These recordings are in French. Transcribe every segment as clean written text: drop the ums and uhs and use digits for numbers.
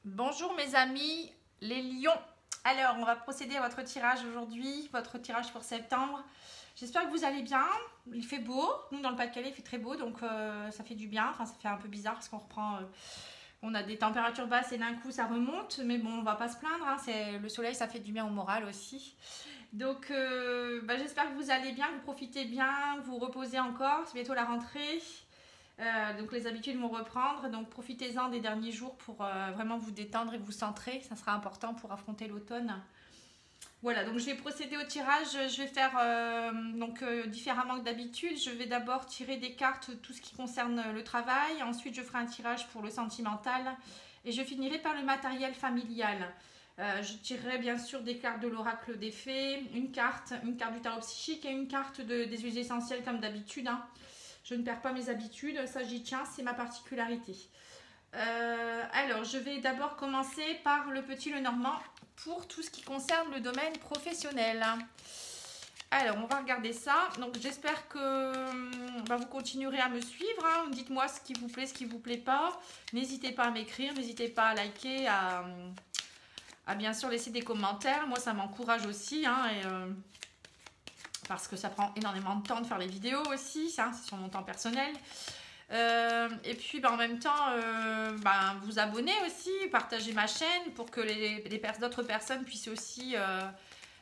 Bonjour mes amis, les lions. Alors, on va procéder à votre tirage aujourd'hui, votre tirage pour septembre. J'espère que vous allez bien. Il fait beau. Nous, dans le Pas-de-Calais, il fait très beau, donc ça fait du bien. Enfin, ça fait un peu bizarre parce qu'on reprend... on a des températures basses et d'un coup, ça remonte. Mais bon, on va pas se plaindre. Hein. Le soleil, ça fait du bien au moral aussi. Donc, j'espère que vous allez bien, que vous profitez bien, que vous reposez encore. C'est bientôt la rentrée. Donc les habitudes vont reprendre, donc profitez-en des derniers jours pour vraiment vous détendre et vous centrer, ça sera important pour affronter l'automne. Voilà, donc je vais procéder au tirage, je vais faire différemment que d'habitude. Je vais d'abord tirer des cartes, tout ce qui concerne le travail, ensuite je ferai un tirage pour le sentimental et je finirai par le matériel familial. Je tirerai bien sûr des cartes de l'oracle des fées, une carte du tarot psychique et une carte des huiles essentielles comme d'habitude. Hein. Je ne perds pas mes habitudes, ça j'y tiens, c'est ma particularité. Alors, je vais d'abord commencer par le petit Lenormand pour tout ce qui concerne le domaine professionnel. Alors, on va regarder ça. Donc, j'espère que vous continuerez à me suivre. Hein. Dites-moi ce qui vous plaît, ce qui ne vous plaît pas. N'hésitez pas à m'écrire, n'hésitez pas à liker, à bien sûr laisser des commentaires. Moi, ça m'encourage aussi. Hein, parce que ça prend énormément de temps de faire les vidéos aussi, ça, c'est sur mon temps personnel. Et puis en même temps, vous abonner aussi, partager ma chaîne pour que d'autres personnes puissent aussi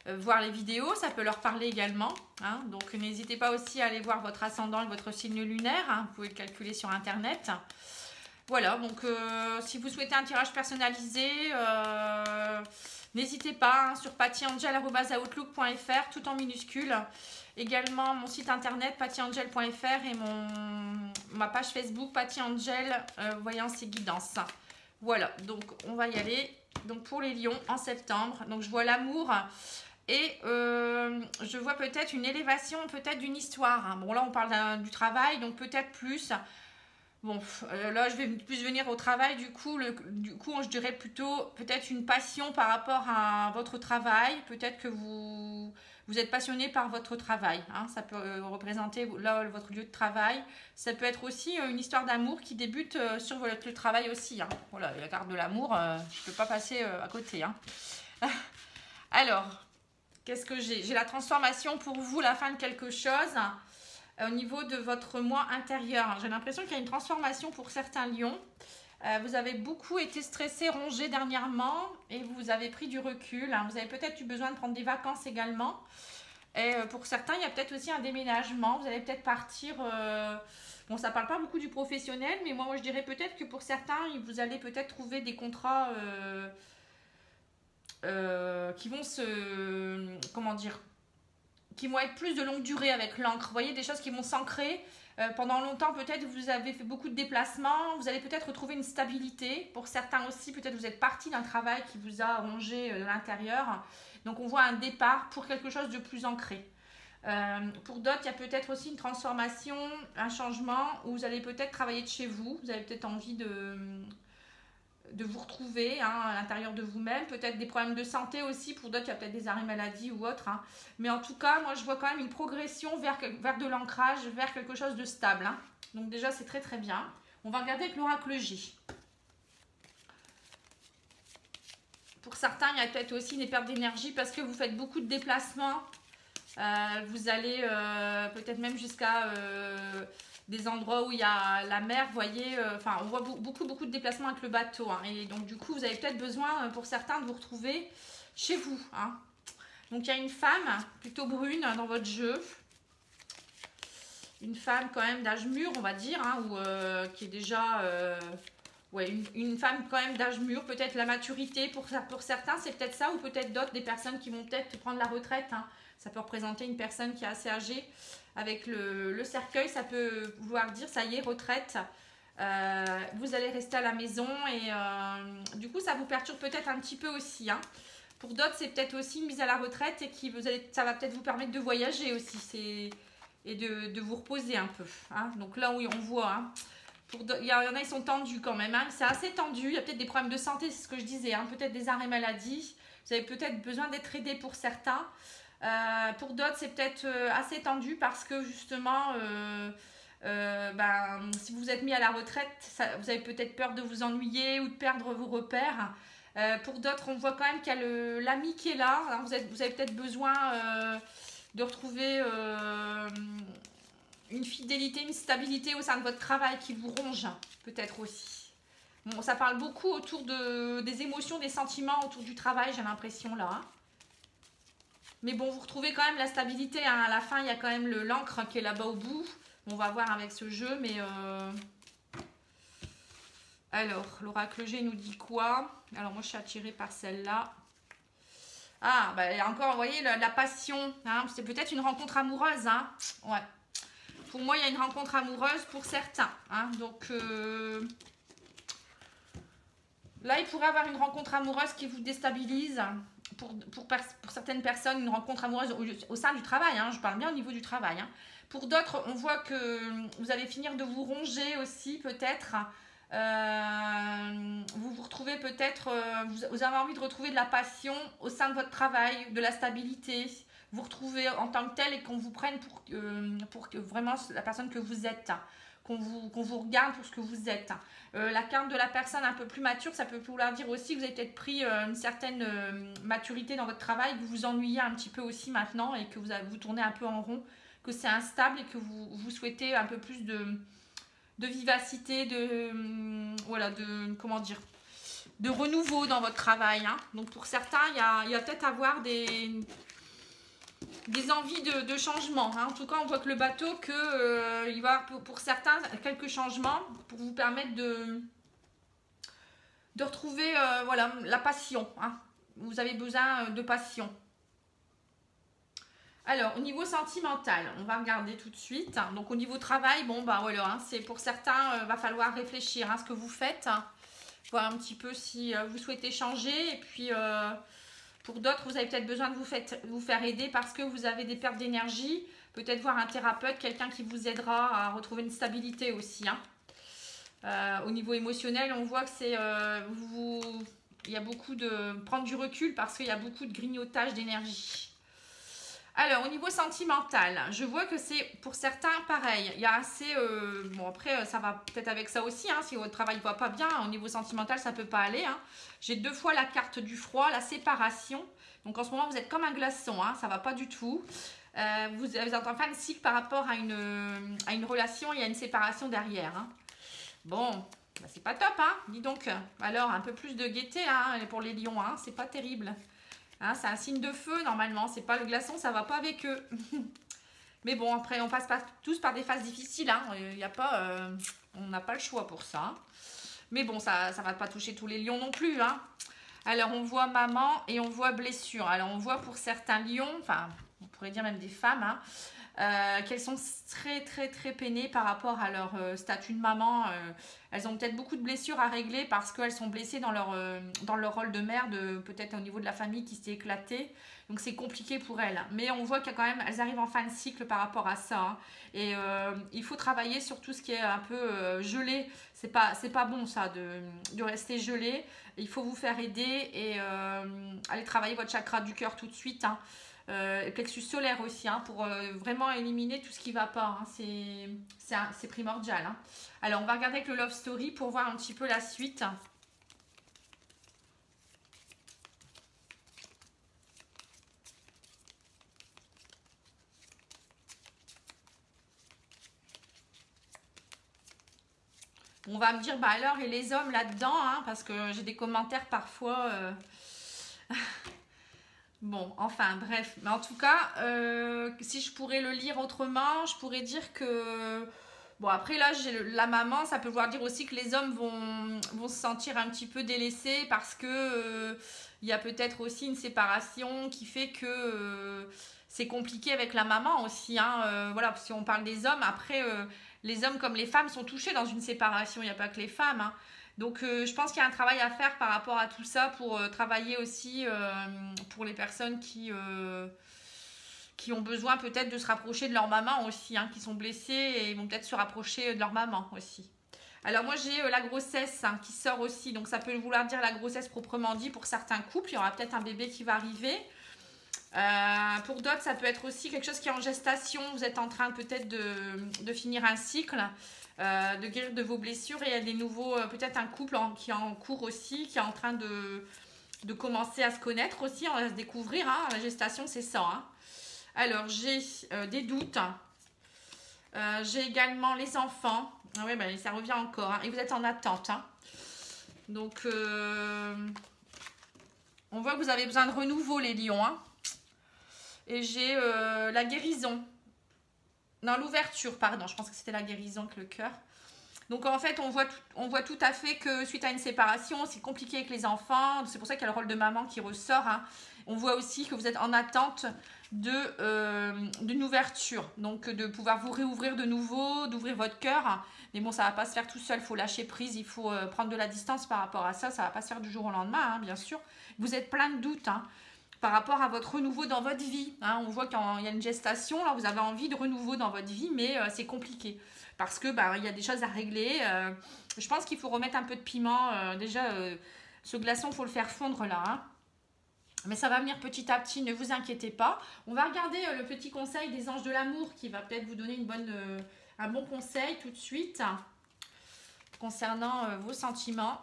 voir les vidéos, ça peut leur parler également. Hein. Donc n'hésitez pas aussi à aller voir votre ascendant et votre signe lunaire, hein. Vous pouvez le calculer sur internet. Voilà, donc si vous souhaitez un tirage personnalisé, n'hésitez pas hein, sur pattyangel@outlook.fr, tout en minuscule. Également mon site internet pattyangel.fr et ma page Facebook pattyangel, voyance et guidance. Voilà, donc on va y aller. Donc pour les lions en septembre, donc je vois l'amour et je vois peut-être une élévation, peut-être d'une histoire. Hein. Bon là on parle du travail, donc peut-être plus... Bon, là je vais plus venir au travail, du coup je dirais plutôt peut-être une passion par rapport à votre travail, peut-être que vous êtes passionné par votre travail, hein. Ça peut représenter là votre lieu de travail, ça peut être aussi une histoire d'amour qui débute sur votre lieu de travail aussi, hein. Voilà, la carte de l'amour, je ne peux pas passer à côté. Hein. Alors, qu'est-ce que j'ai? J'ai la transformation pour vous, la fin de quelque chose. Au niveau de votre moi intérieur. J'ai l'impression qu'il y a une transformation pour certains lions. Vous avez beaucoup été stressé, rongé dernièrement et vous avez pris du recul. Hein. Vous avez peut-être eu besoin de prendre des vacances également. Et pour certains, il y a peut-être aussi un déménagement. Vous allez peut-être partir... Bon, ça ne parle pas beaucoup du professionnel, mais moi je dirais peut-être que pour certains, vous allez peut-être trouver des contrats qui vont se... Comment dire, qui vont être plus de longue durée avec l'encre. Vous voyez, des choses qui vont s'ancrer. Pendant longtemps, peut-être, vous avez fait beaucoup de déplacements. Vous allez peut-être retrouver une stabilité. Pour certains aussi, peut-être vous êtes parti d'un travail qui vous a rongé de l'intérieur. Donc, on voit un départ pour quelque chose de plus ancré. Pour d'autres, il y a peut-être aussi une transformation, un changement où vous allez peut-être travailler de chez vous. Vous avez peut-être envie de vous retrouver hein, à l'intérieur de vous-même, peut-être des problèmes de santé aussi, pour d'autres il y a peut-être des arrêts maladie ou autres, hein. Mais en tout cas moi je vois quand même une progression vers de l'ancrage, vers quelque chose de stable, hein. Donc déjà c'est très très bien. On va regarder avec l'oracle J. Pour certains il y a peut-être aussi des pertes d'énergie parce que vous faites beaucoup de déplacements, vous allez peut-être même jusqu'à... des endroits où il y a la mer, vous voyez, on voit beaucoup de déplacements avec le bateau. Hein, et donc, du coup, vous avez peut-être besoin, pour certains, de vous retrouver chez vous. Hein. Donc, il y a une femme, plutôt brune, dans votre jeu. Une femme, quand même, d'âge mûr, on va dire, hein, qui est déjà... une femme, quand même, d'âge mûr. Peut-être la maturité, pour certains, c'est peut-être ça. Ou peut-être d'autres, des personnes qui vont peut-être prendre la retraite. Hein. Ça peut représenter une personne qui est assez âgée. Avec le cercueil, ça peut vouloir dire, ça y est, retraite. Vous allez rester à la maison et du coup, ça vous perturbe peut-être un petit peu aussi. Hein. Pour d'autres, c'est peut-être aussi une mise à la retraite et ça va peut-être vous permettre de voyager aussi et de vous reposer un peu. Hein. Donc là où on voit, hein, il y en a, ils sont tendus quand même. Hein. C'est assez tendu. Il y a peut-être des problèmes de santé, c'est ce que je disais. Hein. Peut-être des arrêts maladie. Vous avez peut-être besoin d'être aidé pour certains. Pour d'autres, c'est peut-être assez tendu parce que justement, si vous êtes mis à la retraite, vous avez peut-être peur de vous ennuyer ou de perdre vos repères. Pour d'autres, on voit quand même qu'il y a l'ami qui est là. Alors vous avez peut-être besoin de retrouver une fidélité, une stabilité au sein de votre travail qui vous ronge, peut-être aussi. Bon, ça parle beaucoup autour des émotions, des sentiments autour du travail, j'ai l'impression là. Mais bon, vous retrouvez quand même la stabilité. Hein. À la fin, il y a quand même l'encre qui est là-bas au bout. On va voir avec ce jeu, mais... Alors, l'oracle G nous dit quoi? Alors, moi, je suis attirée par celle-là. Ah, bah, encore, vous voyez, la passion. Hein. C'est peut-être une rencontre amoureuse. Hein. Ouais. Pour moi, il y a une rencontre amoureuse pour certains. Hein. Donc, là, il pourrait avoir une rencontre amoureuse qui vous déstabilise. Pour certaines personnes, une rencontre amoureuse au sein du travail. Hein. Je parle bien au niveau du travail. Hein. Pour d'autres, on voit que vous allez finir de vous ronger aussi, peut-être. Vous vous retrouvez peut-être, vous avez envie de retrouver de la passion au sein de votre travail, de la stabilité. Vous retrouvez en tant que tel et qu'on vous prenne pour que vraiment la personne que vous êtes. Qu'on vous regarde pour ce que vous êtes. La carte de la personne un peu plus mature, ça peut vouloir dire aussi que vous avez peut-être pris une certaine maturité dans votre travail, que vous vous ennuyez un petit peu aussi maintenant et que vous tournez un peu en rond, que c'est instable et que vous souhaitez un peu plus de vivacité, comment dire, de renouveau dans votre travail. Hein. Donc pour certains, il y a peut-être avoir des envies de changement. Hein. En tout cas, on voit que le bateau, il va y avoir pour certains quelques changements pour vous permettre de retrouver la passion. Hein. Vous avez besoin de passion. Alors, au niveau sentimental, on va regarder tout de suite. Donc, au niveau travail, bon, bah voilà, hein, c'est pour certains, va falloir réfléchir à ce que vous faites. Hein, voir un petit peu si vous souhaitez changer. Et puis, pour d'autres, vous avez peut-être besoin de vous faire aider parce que vous avez des pertes d'énergie. Peut-être voir un thérapeute, quelqu'un qui vous aidera à retrouver une stabilité aussi. Hein. Au niveau émotionnel, on voit que c'est... il y a beaucoup de... Prendre du recul parce qu'il y a beaucoup de grignotage d'énergie. Alors, au niveau sentimental, je vois que c'est pour certains pareil. Il y a assez... bon, après, ça va peut-être avec ça aussi. Hein, si votre travail ne va pas bien, au niveau sentimental, ça ne peut pas aller. Hein. J'ai 2 fois la carte du froid, la séparation. Donc, en ce moment, vous êtes comme un glaçon. Hein, ça ne va pas du tout. Vous êtes en fin de cycle par rapport à une relation. Il y a une séparation derrière. Hein. Bon, bah, c'est pas top. Hein, dis donc. Alors, un peu plus de gaieté hein, pour les lions. Hein, c'est pas terrible. Hein, c'est un signe de feu normalement, c'est pas le glaçon, ça va pas avec eux. Mais bon, après on passe tous par des phases difficiles, hein. On n'a pas le choix pour ça. Mais bon, ça va pas toucher tous les lions non plus. Hein. Alors on voit maman et on voit blessure. Alors on voit pour certains lions, enfin on pourrait dire même des femmes, hein, qu'elles sont très très très peinées par rapport à leur statut de maman. Elles ont peut-être beaucoup de blessures à régler parce qu'elles sont blessées dans leur rôle de mère, peut-être au niveau de la famille qui s'est éclatée. Donc c'est compliqué pour elles. Mais on voit qu'il y a quand même, elles arrivent en fin de cycle par rapport à ça. Hein. Et il faut travailler sur tout ce qui est un peu gelé. C'est pas bon ça de rester gelé. Il faut vous faire aider et aller travailler votre chakra du cœur tout de suite. Hein. Et plexus solaire aussi, hein, pour vraiment éliminer tout ce qui ne va pas. Hein. C'est primordial. Hein. Alors, on va regarder avec le Love Story pour voir un petit peu la suite. On va me dire, bah alors, et les hommes là-dedans, hein, parce que j'ai des commentaires parfois... Bon, enfin, bref. Mais en tout cas, si je pourrais le lire autrement, je pourrais dire que... Bon, après, là, j'ai la maman, ça peut vouloir dire aussi que les hommes vont se sentir un petit peu délaissés parce que il y a peut-être aussi une séparation qui fait que c'est compliqué avec la maman aussi. Hein, voilà, si on parle des hommes, après, les hommes comme les femmes sont touchés dans une séparation. Il n'y a pas que les femmes, hein. Donc, je pense qu'il y a un travail à faire par rapport à tout ça pour travailler aussi pour les personnes qui ont besoin peut-être de se rapprocher de leur maman aussi, hein, qui sont blessées et vont peut-être se rapprocher de leur maman aussi. Alors, moi, j'ai la grossesse hein, qui sort aussi. Donc, ça peut vouloir dire la grossesse proprement dit pour certains couples. Il y aura peut-être un bébé qui va arriver. Pour d'autres, ça peut être aussi quelque chose qui est en gestation. Vous êtes en train peut-être de finir un cycle, de guérir de vos blessures. Et il y a des nouveaux, peut-être un couple qui est en cours aussi, qui est en train de commencer à se connaître aussi, à se découvrir. Hein. La gestation, c'est ça. Hein. Alors, j'ai des doutes. J'ai également les enfants. Ah ouais, ben, ça revient encore. Hein. Et vous êtes en attente. Hein. Donc, on voit que vous avez besoin de renouveau, les lions. Hein. Et j'ai la guérison. Non, l'ouverture, pardon. Je pense que c'était la guérison avec le cœur. Donc, en fait, on voit tout à fait que suite à une séparation, c'est compliqué avec les enfants. C'est pour ça qu'il y a le rôle de maman qui ressort. Hein. On voit aussi que vous êtes en attente d'une ouverture. Donc, de pouvoir vous réouvrir de nouveau, d'ouvrir votre cœur. Mais bon, ça ne va pas se faire tout seul. Il faut lâcher prise. Il faut prendre de la distance par rapport à ça. Ça ne va pas se faire du jour au lendemain, hein, bien sûr. Vous êtes plein de doutes, hein, par rapport à votre renouveau dans votre vie. Hein. On voit qu'il y a une gestation. Là, vous avez envie de renouveau dans votre vie, mais c'est compliqué. Parce que il y a des choses à régler. Je pense qu'il faut remettre un peu de piment. Déjà, ce glaçon, il faut le faire fondre là. Hein. Mais ça va venir petit à petit, ne vous inquiétez pas. On va regarder le petit conseil des anges de l'amour qui va peut-être vous donner un bon conseil tout de suite concernant vos sentiments.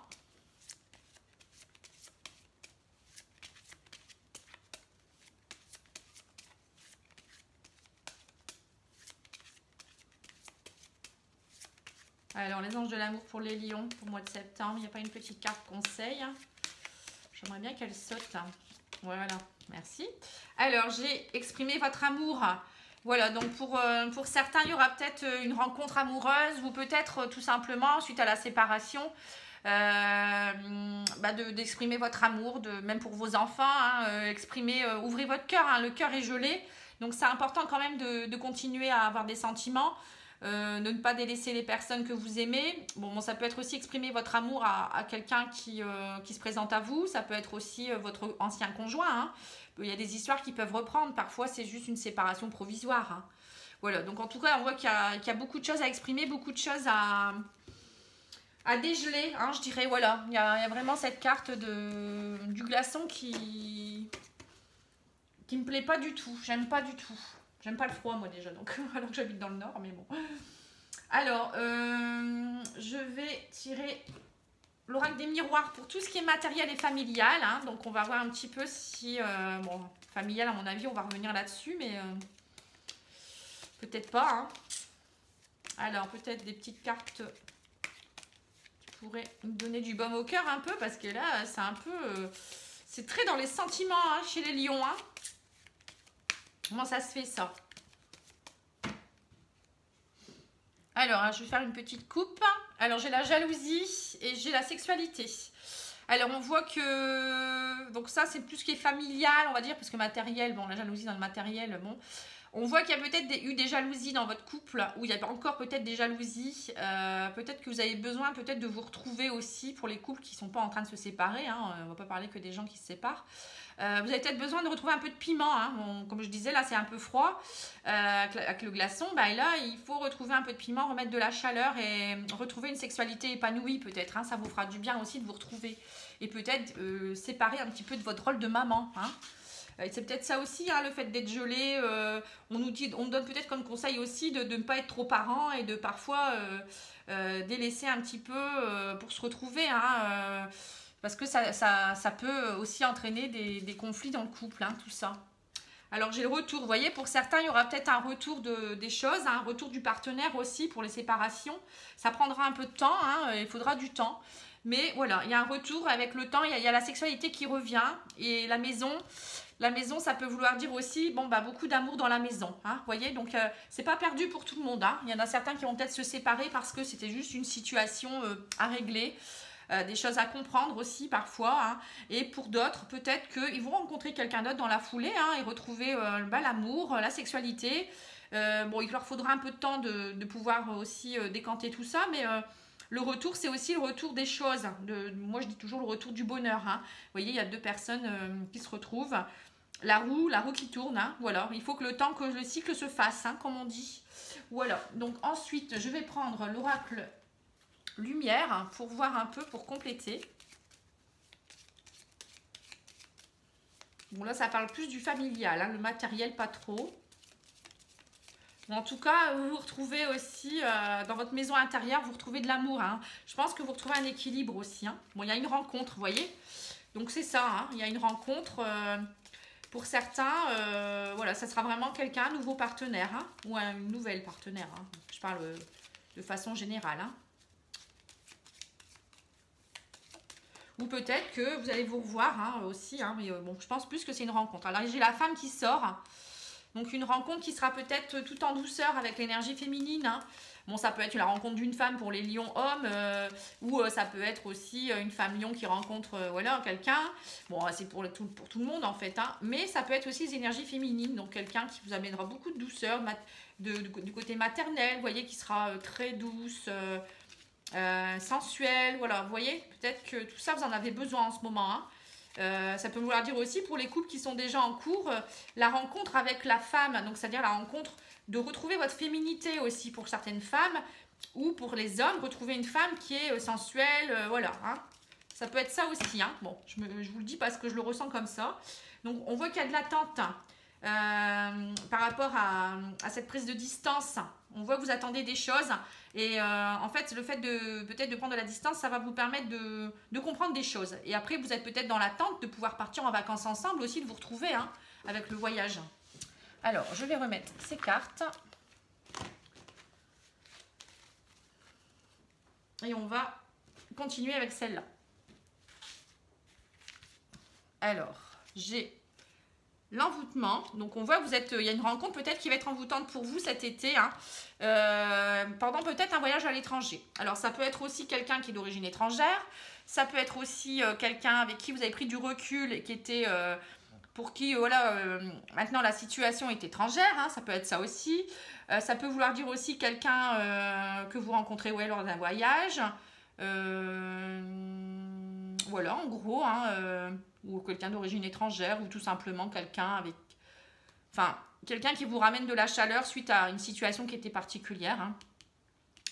Alors, les anges de l'amour pour les lions pour le mois de septembre. Il n'y a pas une petite carte conseil. J'aimerais bien qu'elle saute. Voilà, merci. Alors, j'ai exprimé votre amour. Voilà, donc pour certains, il y aura peut-être une rencontre amoureuse ou peut-être tout simplement, suite à la séparation, d'exprimer votre amour, même pour vos enfants, hein, ouvrez votre cœur, hein, le cœur est gelé. Donc, c'est important quand même de continuer à avoir des sentiments. De ne pas délaisser les personnes que vous aimez. Bon, ça peut être aussi exprimer votre amour à quelqu'un qui se présente à vous. Ça peut être aussi votre ancien conjoint. Hein. Il y a des histoires qui peuvent reprendre. Parfois, c'est juste une séparation provisoire. Hein. Voilà, donc en tout cas, on voit qu'il y a beaucoup de choses à exprimer, beaucoup de choses à dégeler. Hein, je dirais, voilà, il y a vraiment cette carte du glaçon qui me plaît pas du tout. J'aime pas du tout. J'aime pas le froid, moi, déjà, donc alors que j'habite dans le nord, mais bon. Alors, je vais tirer l'oracle des miroirs pour tout ce qui est matériel et familial. Hein. Donc, on va voir un petit peu si... bon, familial, à mon avis, on va revenir là-dessus, mais peut-être pas. Hein. Alors, peut-être des petites cartes qui pourraient nous donner du baume au cœur un peu, parce que là, c'est un peu... c'est très dans les sentiments, hein, chez les lions, hein. Comment ça se fait, ça? Alors, je vais faire une petite coupe. Alors, j'ai la jalousie et j'ai la sexualité. Alors, on voit que... Donc, ça, c'est plus ce qui est familial, on va dire, parce que matériel, bon, la jalousie dans le matériel, bon... On voit qu'il y a peut-être eu des jalousies dans votre couple, ou il y a encore peut-être des jalousies. Peut-être que vous avez besoin peut-être de vous retrouver aussi pour les couples qui ne sont pas en train de se séparer. Hein. On ne va pas parler que des gens qui se séparent. Vous avez peut-être besoin de retrouver un peu de piment. Hein. Bon, comme je disais, là, c'est un peu froid avec le glaçon. Et là, il faut retrouver un peu de piment, remettre de la chaleur et retrouver une sexualité épanouie peut-être. Hein. Ça vous fera du bien aussi de vous retrouver. Et peut-être séparer un petit peu de votre rôle de maman. Hein. C'est peut-être ça aussi, hein, le fait d'être gelé. On nous donne peut-être comme conseil aussi de ne pas être trop parent et de parfois délaisser un petit peu pour se retrouver. Hein, parce que ça peut aussi entraîner des conflits dans le couple, hein, tout ça. Alors j'ai le retour, vous voyez, pour certains, il y aura peut-être un retour des choses, un retour du partenaire aussi pour les séparations. Ça prendra un peu de temps, hein, il faudra du temps. Mais voilà, il y a un retour avec le temps, il y a la sexualité qui revient et la maison, ça peut vouloir dire aussi beaucoup d'amour dans la maison. Hein, vous voyez, donc c'est pas perdu pour tout le monde. Hein. Il y en a certains qui vont peut-être se séparer parce que c'était juste une situation à régler. Des choses à comprendre aussi parfois. Hein. Et pour d'autres, peut-être qu'ils vont rencontrer quelqu'un d'autre dans la foulée et retrouver l'amour, la sexualité. Il leur faudra un peu de temps de pouvoir aussi décanter tout ça, mais... le retour, c'est aussi le retour des choses. Moi, je dis toujours le retour du bonheur. Hein. Vous voyez, il y a deux personnes qui se retrouvent. La roue qui tourne. Hein. Voilà, il faut que le cycle se fasse, hein, comme on dit. Voilà, donc ensuite, je vais prendre l'oracle lumière hein, pour voir un peu, pour compléter. Bon, là, ça parle plus du familial, hein, le matériel, pas trop. En tout cas, vous vous retrouvez aussi dans votre maison intérieure, vous retrouvez de l'amour. Hein. Je pense que vous retrouvez un équilibre aussi. Hein. Bon, il y a une rencontre, vous voyez. Donc, c'est ça, hein, il y a une rencontre. Pour certains, voilà, ça sera vraiment quelqu'un, un nouveau partenaire. Hein, ou une nouvelle partenaire. Hein. Je parle de façon générale. Hein. Ou peut-être que vous allez vous revoir hein, aussi. Hein, mais bon, je pense plus que c'est une rencontre. Alors, j'ai la femme qui sort. Donc une rencontre qui sera peut-être tout en douceur avec l'énergie féminine. Hein. Bon, ça peut être la rencontre d'une femme pour les lions hommes, ou ça peut être aussi une femme lion qui rencontre voilà, quelqu'un. Bon, c'est pour tout le monde en fait. Hein. Mais ça peut être aussi les énergies féminines, donc quelqu'un qui vous amènera beaucoup de douceur, du côté maternel, vous voyez, qui sera très douce, sensuelle. Voilà, vous voyez, peut-être que tout ça, vous en avez besoin en ce moment. Hein. Ça peut vouloir dire aussi pour les couples qui sont déjà en cours, la rencontre avec la femme, donc c'est-à-dire la rencontre de retrouver votre féminité aussi pour certaines femmes, ou pour les hommes, retrouver une femme qui est sensuelle, voilà. Hein. Ça peut être ça aussi. Hein. Bon, je vous le dis parce que je le ressens comme ça. Donc on voit qu'il y a de l'attente par rapport à cette prise de distance. On voit que vous attendez des choses et en fait le fait peut-être de prendre de la distance, ça va vous permettre de comprendre des choses. Et après vous êtes peut-être dans l'attente de pouvoir partir en vacances ensemble aussi, de vous retrouver hein, avec le voyage. Alors je vais remettre ces cartes. Et on va continuer avec celle-là. Alors j'ai l'envoûtement, donc on voit que il y a une rencontre peut-être qui va être envoûtante pour vous cet été, hein, pendant peut-être un voyage à l'étranger. Alors ça peut être aussi quelqu'un qui est d'origine étrangère, ça peut être aussi quelqu'un avec qui vous avez pris du recul et qui était, pour qui voilà, maintenant la situation est étrangère, hein, ça peut être ça aussi. Ça peut vouloir dire aussi quelqu'un que vous rencontrez ouais, lors d'un voyage. Voilà, en gros, hein, ou quelqu'un d'origine étrangère, ou tout simplement quelqu'un avec... Enfin, quelqu'un qui vous ramène de la chaleur suite à une situation qui était particulière. Hein.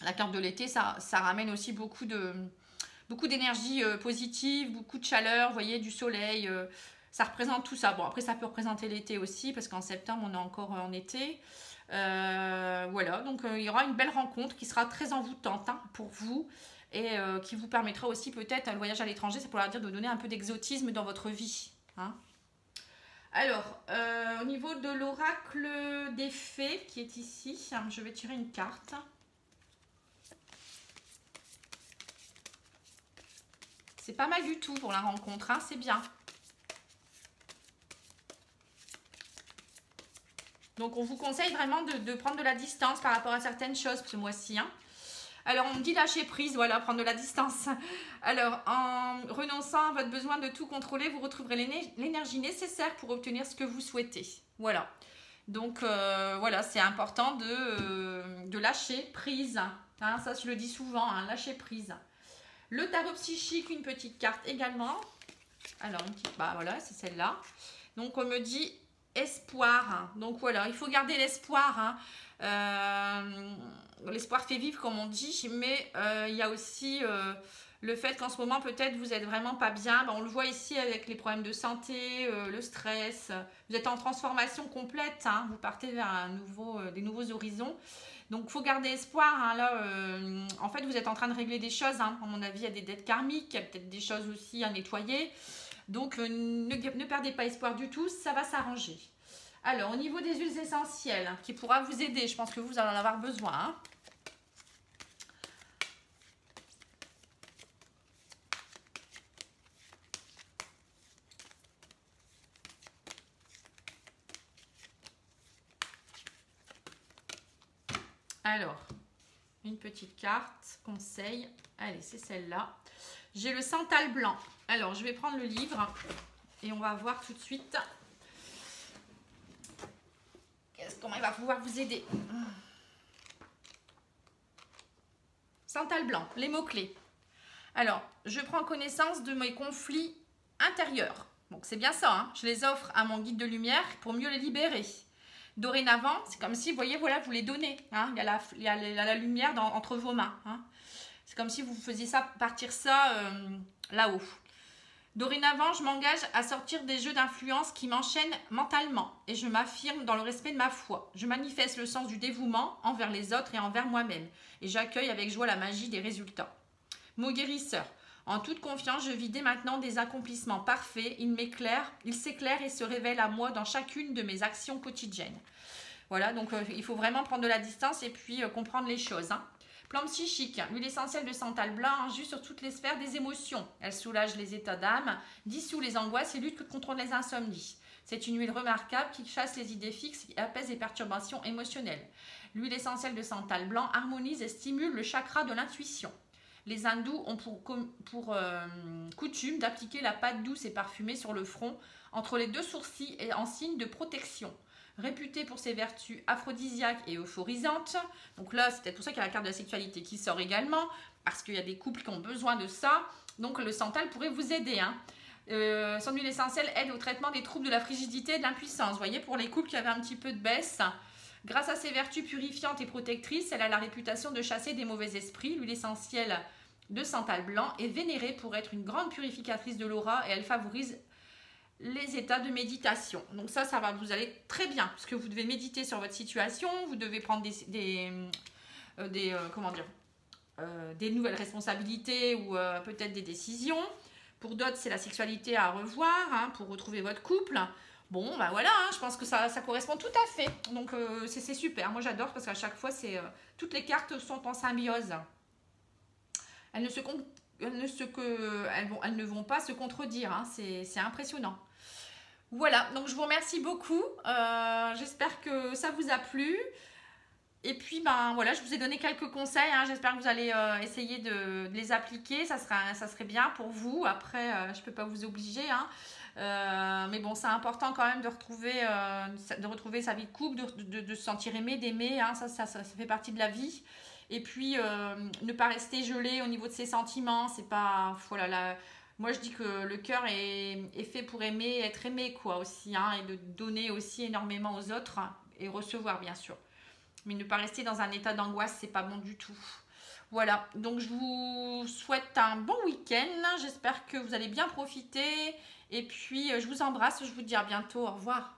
La carte de l'été, ça ramène aussi beaucoup d'énergie positive, beaucoup de chaleur, vous voyez, du soleil. Ça représente tout ça. Bon, après, ça peut représenter l'été aussi, parce qu'en septembre, on est encore en été. Voilà, donc il y aura une belle rencontre qui sera très envoûtante hein, pour vous. Et qui vous permettra aussi peut-être le voyage à l'étranger, c'est pour leur dire de donner un peu d'exotisme dans votre vie. Hein. Alors, au niveau de l'oracle des fées qui est ici, je vais tirer une carte. C'est pas mal du tout pour la rencontre, hein, c'est bien. Donc, on vous conseille vraiment de prendre de la distance par rapport à certaines choses ce mois-ci, hein. Alors, on me dit lâcher prise, voilà, prendre de la distance. Alors, en renonçant à votre besoin de tout contrôler, vous retrouverez l'énergie nécessaire pour obtenir ce que vous souhaitez. Voilà. Donc, voilà, c'est important de lâcher prise. Hein, ça, je le dis souvent, hein, lâcher prise. Le tarot psychique, une petite carte également. Alors, une petite, bah voilà, c'est celle-là. Donc, on me dit espoir. Donc, voilà, il faut garder l'espoir, hein. L'espoir fait vivre comme on dit, mais il y a aussi le fait qu'en ce moment peut-être vous êtes vraiment pas bien. On le voit ici avec les problèmes de santé, le stress. Vous êtes en transformation complète, hein. Vous partez vers des nouveaux horizons. Donc il faut garder espoir. Hein. Là, en fait, vous êtes en train de régler des choses. Hein. À mon avis, il y a des dettes karmiques, il y a peut-être des choses aussi à nettoyer. Donc ne perdez pas espoir du tout, ça va s'arranger. Alors, au niveau des huiles essentielles, qui pourra vous aider, je pense que vous allez en avoir besoin. Hein. Alors, une petite carte, conseil. Allez, c'est celle-là. J'ai le santal blanc. Alors, je vais prendre le livre et on va voir tout de suite comment il va pouvoir vous aider. Santal blanc, les mots-clés. Alors, je prends connaissance de mes conflits intérieurs. Donc, c'est bien ça, hein. Je les offre à mon guide de lumière pour mieux les libérer. Dorénavant, c'est comme si, vous voyez, voilà, vous les donnez. Hein. Il y a la lumière entre vos mains. Hein. C'est comme si vous faisiez ça, partir ça là-haut. Dorénavant, je m'engage à sortir des jeux d'influence qui m'enchaînent mentalement et je m'affirme dans le respect de ma foi. Je manifeste le sens du dévouement envers les autres et envers moi-même et j'accueille avec joie la magie des résultats. Mot guérisseur. En toute confiance, je vis dès maintenant des accomplissements parfaits. Il s'éclaire et se révèle à moi dans chacune de mes actions quotidiennes. Voilà, donc il faut vraiment prendre de la distance et puis comprendre les choses. Plan psychique, l'huile essentielle de santal blanc agit sur toutes les sphères des émotions. Elle soulage les états d'âme, dissout les angoisses et lutte contre les insomnies. C'est une huile remarquable qui chasse les idées fixes et apaise les perturbations émotionnelles. L'huile essentielle de santal blanc harmonise et stimule le chakra de l'intuition. Les hindous ont pour coutume d'appliquer la pâte douce et parfumée sur le front, entre les 2 sourcils et en signe de protection. Réputée pour ses vertus aphrodisiaques et euphorisantes. Donc là, c'est peut-être pour ça qu'il y a la carte de la sexualité qui sort également, parce qu'il y a des couples qui ont besoin de ça. Donc le santal pourrait vous aider. Son huile essentielle aide au traitement des troubles de la frigidité et de l'impuissance. Vous voyez, pour les couples qui avaient un petit peu de baisse. Grâce à ses vertus purifiantes et protectrices, elle a la réputation de chasser des mauvais esprits. L'huile essentielle de santal blanc est vénérée pour être une grande purificatrice de l'aura et elle favorise les états de méditation. Donc ça va vous aller très bien parce que vous devez méditer sur votre situation, vous devez prendre des nouvelles responsabilités ou peut-être des décisions. Pour d'autres, c'est la sexualité à revoir pour retrouver votre couple. Bon, ben voilà, je pense que ça correspond tout à fait. Donc c'est super. Moi j'adore parce qu'à chaque fois, toutes les cartes sont en symbiose. Elles ne vont pas se contredire. C'est impressionnant. Voilà, donc je vous remercie beaucoup. J'espère que ça vous a plu. Et puis, ben voilà, je vous ai donné quelques conseils. J'espère que vous allez essayer de les appliquer. Ça serait bien pour vous. Après, je ne peux pas vous obliger. Mais bon, c'est important quand même de retrouver sa vie de couple, de se sentir aimé, d'aimer. Ça fait partie de la vie. Et puis, ne pas rester gelé au niveau de ses sentiments. C'est pas... Voilà, moi, je dis que le cœur est fait pour aimer, être aimé, quoi, aussi. Et de donner aussi énormément aux autres. Et recevoir, bien sûr. Mais ne pas rester dans un état d'angoisse, c'est pas bon du tout. Voilà, donc je vous souhaite un bon week-end. J'espère que vous allez bien profiter. Et puis, je vous embrasse. Je vous dis à bientôt. Au revoir.